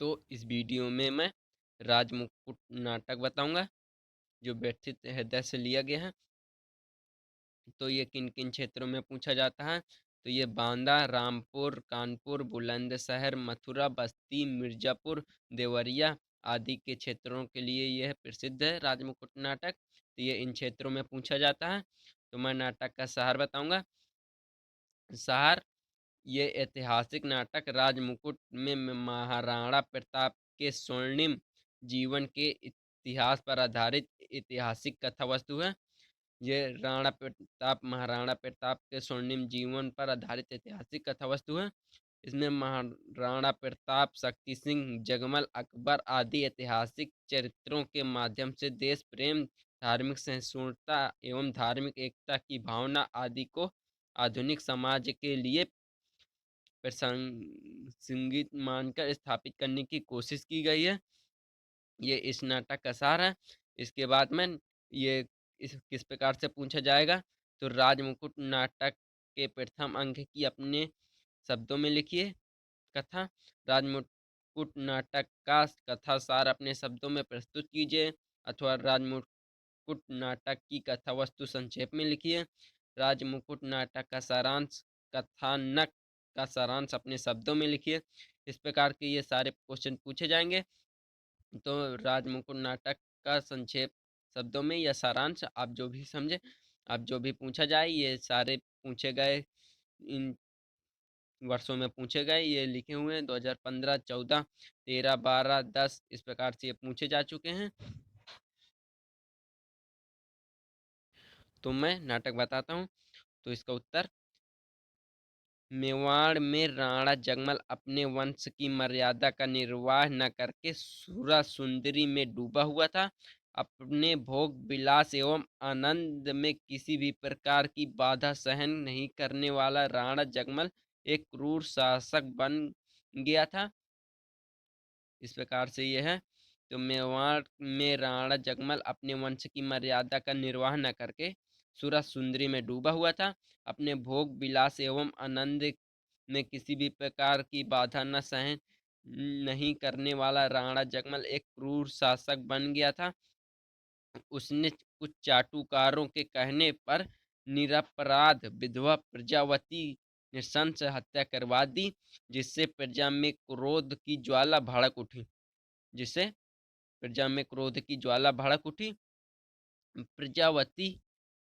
तो इस वीडियो में मैं राजमुकुट नाटक बताऊंगा जो व्यथित हृदय से लिया गया है। तो ये किन किन क्षेत्रों में पूछा जाता है? तो ये बांदा, रामपुर, कानपुर, बुलंदशहर, मथुरा, बस्ती, मिर्जापुर, देवरिया आदि के क्षेत्रों के लिए यह प्रसिद्ध है राजमुकुट नाटक। तो ये इन क्षेत्रों में पूछा जाता है। तो मैं नाटक का सार बताऊंगा। सार: ये ऐतिहासिक नाटक राजमुकुट में महाराणा प्रताप के स्वर्णिम जीवन के इतिहास पर आधारित ऐतिहासिक कथा वस्तु है। ये महाराणा प्रताप के स्वर्णिम जीवन पर आधारित ऐतिहासिक कथा वस्तु है। इसमें महाराणा प्रताप, शक्ति सिंह, जगमल, अकबर आदि ऐतिहासिक चरित्रों के माध्यम से देश प्रेम, धार्मिक सहिष्णुता एवं धार्मिक एकता की भावना आदि को आधुनिक समाज के लिए प्रासंगिक मानकर स्थापित करने की कोशिश की गई है। ये इस नाटक का सार है। इसके बाद में ये इस किस प्रकार से पूछा जाएगा? तो राजमुकुट नाटक के प्रथम अंक की अपने शब्दों में लिखिए कथा। राजमुकुट नाटक का कथा सार अपने शब्दों में प्रस्तुत कीजिए, अथवा राजमुकुट नाटक की कथा वस्तु संक्षेप में लिखिए। राजमुकुट नाटक का सारांश, कथानक का सारांश अपने शब्दों में लिखिए। इस प्रकार के ये सारे क्वेश्चन पूछे जाएंगे। तो राजमुकुट नाटक का संक्षेप शब्दों में या सारांश आप जो भी समझे, आप जो भी पूछा जाए, ये सारे पूछे गए, इन वर्षों में पूछे गए, ये लिखे हुए हैं 2015, 14, 13, 12, 10 इस प्रकार से ये पूछे जा चुके हैं। तो मैं नाटक बताता हूँ। तो इसका उत्तर: मेवाड़ में राणा जगमल अपने वंश की मर्यादा का निर्वाह न करके सुरा-सुंदरी में डूबा हुआ था। अपने भोग विलास एवं आनंद में किसी भी प्रकार की बाधा सहन नहीं करने वाला राणा जगमल एक क्रूर शासक बन गया था। इस प्रकार से यह है। तो मेवाड़ में राणा जगमल अपने वंश की मर्यादा का निर्वाह न करके सुरा सुंदरी में डूबा हुआ था। अपने भोग विलास एवं आनंद में किसी भी प्रकार की बाधा न सहन नहीं करने वाला राणा जगमल एक क्रूर शासक बन गया था। उसने कुछ चाटुकारों के कहने पर निरपराध विधवा प्रजावती नृशंस हत्या करवा दी, जिससे प्रजा में क्रोध की ज्वाला भड़क उठी जिससे प्रजा में क्रोध की ज्वाला भड़क उठी। प्रजावती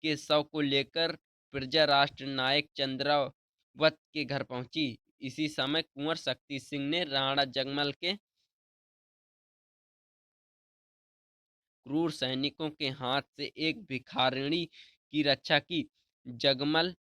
के शव को लेकर प्रजा राष्ट्र नायक चंद्रावत के घर पहुंची। इसी समय कुंवर शक्ति सिंह ने राणा जगमल के क्रूर सैनिकों के हाथ से एक भिखारिणी की रक्षा की। जगमल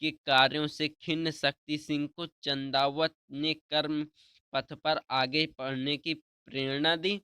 के कार्यों से खिन्न शक्ति सिंह को चंदावत ने कर्म पथ पर आगे बढ़ने की प्रेरणा दी।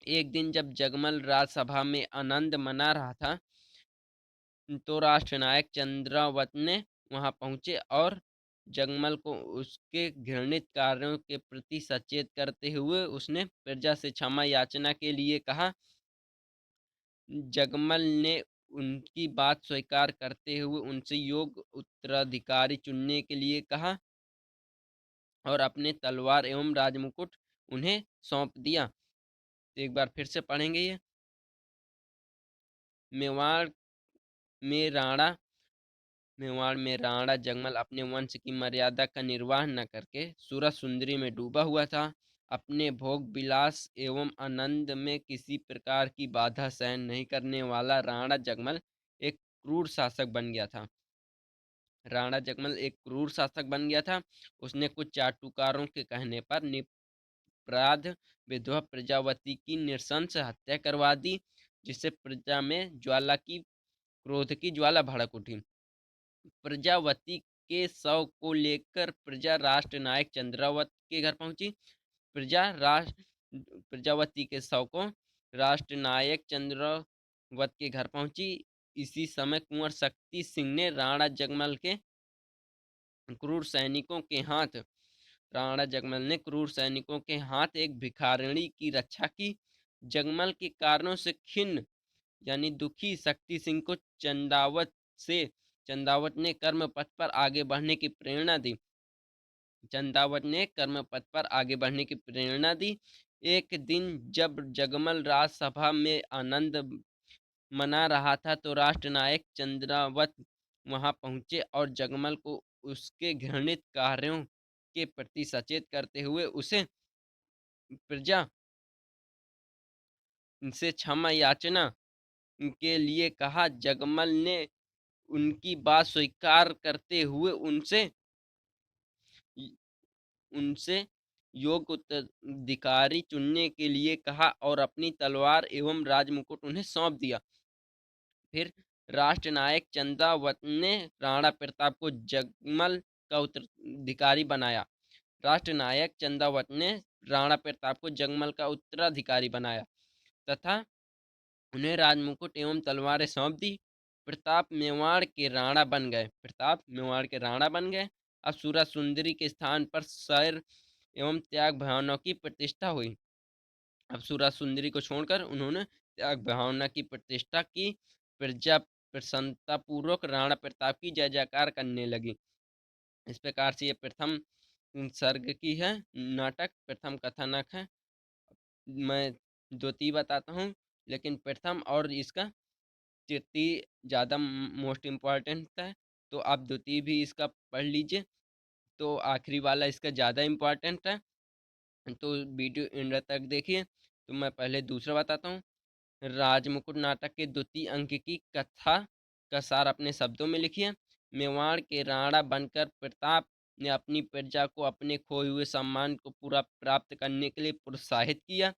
एक दिन जब जगमल राजसभा में आनंद मना रहा था, तो राष्ट्रनायक चंद्रावत ने वहां पहुंचे और जगमल को उसके घृणित कार्यों के प्रति सचेत करते हुए उसने प्रजा से क्षमा याचना के लिए कहा। जगमल ने उनकी बात स्वीकार करते हुए उनसे योग्य उत्तराधिकारी चुनने के लिए कहा और अपने तलवार एवं राजमुकुट उन्हें सौंप दिया। एक बार फिर से पढ़ेंगे ये। मेवाड़ में राणा मेवाड़ में राणा जगमल अपने वंश की मर्यादा का निर्वाह न करके सुरा सुंदरी में डूबा हुआ था। अपने भोग विलास एवं आनंद में किसी प्रकार की बाधा सहन नहीं करने वाला राणा जगमल एक क्रूर शासक बन गया था। राणा जगमल एक क्रूर शासक बन गया था। उसने कुछ चाटुकारों के कहने पर निरपराध विधवा प्रजावती की नृशंस हत्या करवा दी, जिससे प्रजा में क्रोध की ज्वाला भड़क उठी। प्रजावती के शव को लेकर प्रजा राष्ट्र नायक चंद्रावत के घर पहुंची। प्रजा राष्ट्र प्रजावती के शव को राष्ट्र नायक चंद्रावत के घर पहुंची। इसी समय कुंवर शक्ति सिंह ने राणा जगमल ने क्रूर सैनिकों के हाथ एक भिखारिणी की रक्षा की। जगमल के कारणों से खिन्न यानी दुखी शक्ति सिंह को चंदावत ने कर्म पथ पर आगे बढ़ने की प्रेरणा दी। चंदावत ने कर्मपथ पर आगे बढ़ने की प्रेरणा दी। एक दिन जब जगमल राजसभा में आनंद मना रहा था तो राष्ट्रनायक चंद्रावत वहां पहुंचे और जगमल को उसके घृणित कार्यों के प्रति सचेत करते हुए उसे प्रजा से क्षमा याचना के लिए कहा। जगमल ने उनकी बात स्वीकार करते हुए उनसे योग्य उत्तराधिकारी चुनने के लिए कहा और अपनी तलवार एवं राजमुकुट उन्हें सौंप दिया। फिर राष्ट्रनायक चंद्रावत ने राणा प्रताप को जगमल का उत्तराधिकारी बनाया। राष्ट्रनायक चंद्रावत ने राणा प्रताप को जगमल का उत्तराधिकारी बनाया तथा उन्हें राजमुकुट एवं तलवारें सौंप दी। प्रताप मेवाड़ के राणा बन गए। अब सूरज सुंदरी के स्थान पर शौर्य एवं त्याग भावना की प्रतिष्ठा हुई। अब सूरज सुंदरी को छोड़कर उन्होंने त्याग भावना की प्रतिष्ठा की। प्रजा प्रसन्नता पूर्वक राणा प्रताप की जय जयकार करने लगी। इस प्रकार से ये प्रथम सर्ग की है नाटक, प्रथम कथानक है। मैं द्वितीय बताता हूँ, लेकिन प्रथम और इसका तृतीय ज़्यादा मोस्ट इम्पॉर्टेंट है, तो आप द्वितीय भी इसका पढ़ लीजिए। तो आखिरी वाला इसका ज़्यादा इम्पॉर्टेंट है, तो वीडियो एंड तक देखिए। तो मैं पहले दूसरा बताता हूँ। राजमुकुट नाटक के द्वितीय अंक की कथा का सार अपने शब्दों में लिखिए। मेवाड़ के राणा बनकर प्रताप ने अपनी प्रजा को अपने खोए हुए सम्मान को पूरा प्राप्त करने के लिए प्रोत्साहित किया।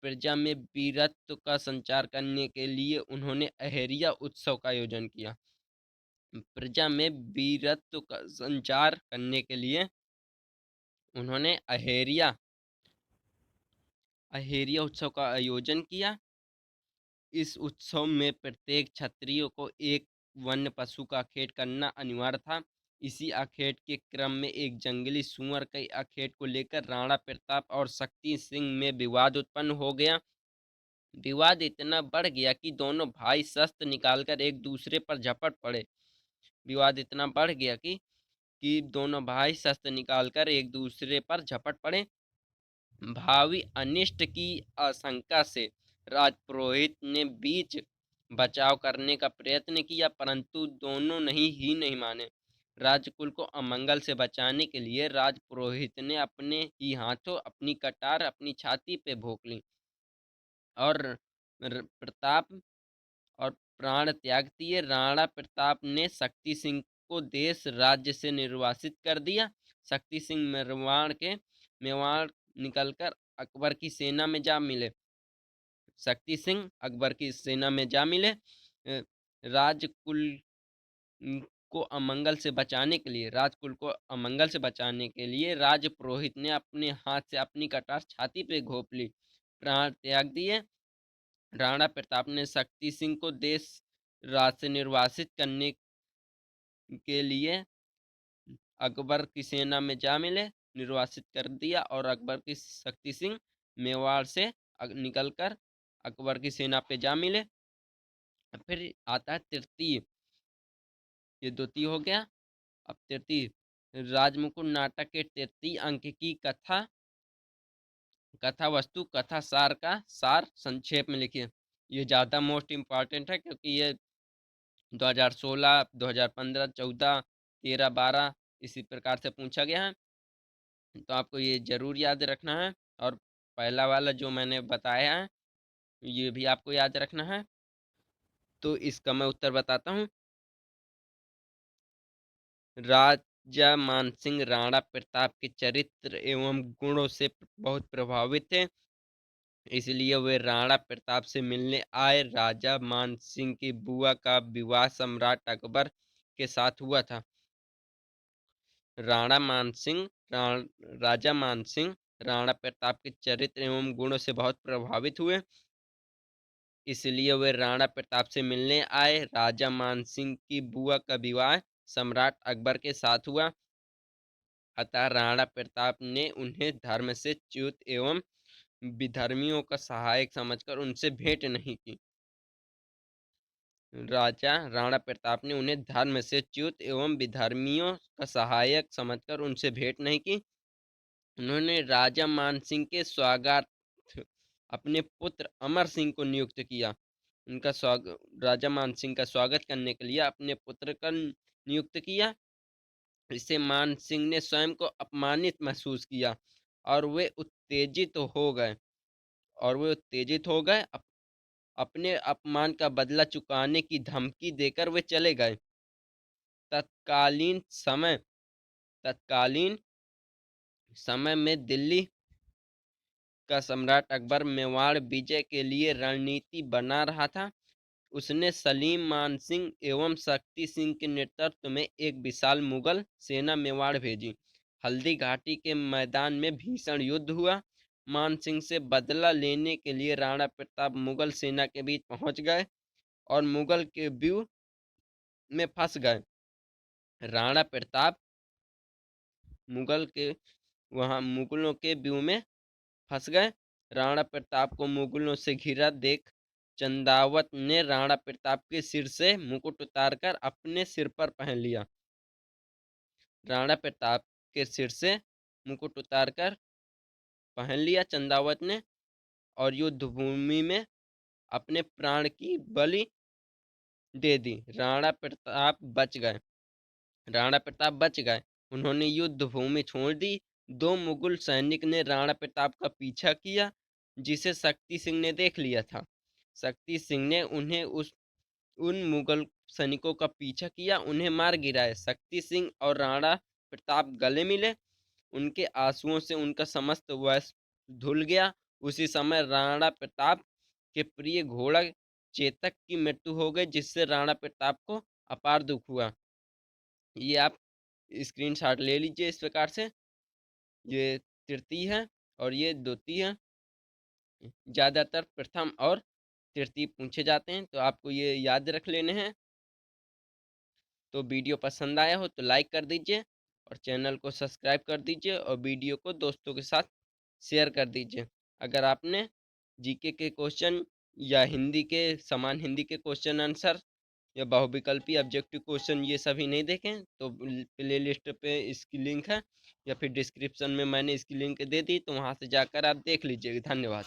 प्रजा में वीरत्व का संचार करने के लिए उन्होंने अहेरिया उत्सव का आयोजन किया। प्रजा में वीरत्व का संचार करने के लिए उन्होंने अहेरिया अहेरिया उत्सव का आयोजन किया। इस उत्सव में प्रत्येक क्षत्रिय को एक वन्य पशु का आखेट करना अनिवार्य था। इसी आखेट के क्रम में एक जंगली सूअर के आखेट को लेकर राणा प्रताप और शक्ति सिंह में विवाद उत्पन्न हो गया। विवाद इतना बढ़ गया कि दोनों भाई शस्त्र निकालकर एक दूसरे पर झपट पड़े। विवाद इतना बढ़ गया कि दोनों भाई शस्त्र निकालकर एक दूसरे पर झपट पड़े। भावी अनिष्ट की आशंका से राजपुरोहित ने बीच बचाव करने का प्रयत्न किया, परंतु दोनों नहीं माने। राजकुल को अमंगल से बचाने के लिए राजपुरोहित ने अपने ही हाथों अपनी कटार अपनी छाती पे भोंक ली और प्रताप और प्राण त्याग दिए। राणा प्रताप ने शक्ति सिंह को देश राज्य से निर्वासित कर दिया। शक्ति सिंह मेवाड़ निकलकर अकबर की सेना में जा मिले। शक्ति सिंह अकबर की सेना में जा मिले। राजकुल को अमंगल से बचाने के लिए राज पुरोहित ने अपने हाथ से अपनी कटार छाती पे घोंप ली, प्राण त्याग दिए। राणा प्रताप ने शक्ति सिंह को देश राज से निर्वासित करने के लिए अकबर की सेना में जा मिले, निर्वासित कर दिया और अकबर की शक्ति सिंह मेवाड़ से निकलकर अकबर की सेना पे जा मिले। फिर आता है तृतीय, ये द्वितीय हो गया। अब तृतीय राजमुकुट नाटक के तृतीय अंक की कथा वस्तु कथा सार का सार संक्षेप में लिखिए। ये ज़्यादा मोस्ट इम्पॉर्टेंट है क्योंकि ये 2016, 2015, 14, 13, 12 इसी प्रकार से पूछा गया है, तो आपको ये ज़रूर याद रखना है। और पहला वाला जो मैंने बताया है ये भी आपको याद रखना है। तो इसका मैं उत्तर बताता हूँ। राजा मानसिंह राणा प्रताप के चरित्र एवं गुणों से बहुत प्रभावित थे, इसलिए वे राणा प्रताप से मिलने आए। राजा मानसिंह की बुआ का विवाह सम्राट अकबर के साथ हुआ था। राणा मानसिंह राजा मानसिंह राणा प्रताप के चरित्र एवं गुणों से बहुत प्रभावित हुए, इसलिए वे राणा प्रताप से मिलने आए। राजा मानसिंह की बुआ का विवाह सम्राट अकबर के साथ हुआ, अतः राणा प्रताप ने उन्हें धर्म से च्युत एवं विधर्मियों का सहायक समझकर उनसे भेंट नहीं की। राजा राणा प्रताप ने उन्हें धर्म से च्युत एवं विधर्मियों का सहायक समझकर उनसे भेंट नहीं की। उन्होंने राजा मानसिंह के स्वागतार्थ अपने पुत्र अमर सिंह को नियुक्त किया। उनका स्वागत राजा मानसिंह का स्वागत करने के लिए अपने पुत्र का नियुक्त किया। इससे मान सिंह ने स्वयं को अपमानित महसूस किया और वे उत्तेजित हो गए अपने अपमान का बदला चुकाने की धमकी देकर वे चले गए। तत्कालीन समय तत्कालीन समय में दिल्ली का सम्राट अकबर मेवाड़ विजय के लिए रणनीति बना रहा था। उसने सलीम मानसिंह एवं शक्ति सिंह के नेतृत्व में एक विशाल मुगल सेना मेवाड़ भेजी। हल्दी घाटी के मैदान में भीषण युद्ध हुआ। मानसिंह से बदला लेने के लिए राणा प्रताप मुगल सेना के बीच पहुंच गए और मुगल के व्यूह में फंस गए। राणा प्रताप मुगल के मुगलों के व्यूह में फंस गए। राणा प्रताप को मुगलों से घिरा देख चंदावत ने राणा प्रताप के सिर से मुकुट उतारकर अपने सिर पर पहन लिया। राणा प्रताप के सिर से मुकुट उतारकर पहन लिया चंदावत ने और युद्ध भूमि में अपने प्राण की बलि दे दी। राणा प्रताप बच गए। उन्होंने युद्ध भूमि छोड़ दी। दो मुगल सैनिक ने राणा प्रताप का पीछा किया, जिसे शक्ति सिंह ने देख लिया था। शक्ति सिंह ने उन मुगल सैनिकों का पीछा किया, उन्हें मार गिराया। शक्ति सिंह और राणा प्रताप गले मिले। उनके आंसुओं से उनका समस्त वश धुल गया। उसी समय राणा प्रताप के प्रिय घोड़ा चेतक की मृत्यु हो गई, जिससे राणा प्रताप को अपार दुख हुआ। ये आप स्क्रीनशॉट ले लीजिए। इस प्रकार से ये तृतीय है और ये द्वितीय है। ज्यादातर प्रथम और तृतीय पूछे जाते हैं, तो आपको ये याद रख लेने हैं। तो वीडियो पसंद आया हो तो लाइक कर दीजिए और चैनल को सब्सक्राइब कर दीजिए और वीडियो को दोस्तों के साथ शेयर कर दीजिए। अगर आपने जीके के क्वेश्चन या हिंदी के क्वेश्चन आंसर या बहुविकल्पी ऑब्जेक्टिव क्वेश्चन ये सभी नहीं देखें तो प्ले लिस्ट पे इसकी लिंक है या फिर डिस्क्रिप्शन में मैंने इसकी लिंक दे दी, तो वहाँ से जाकर आप देख लीजिएगा। धन्यवाद।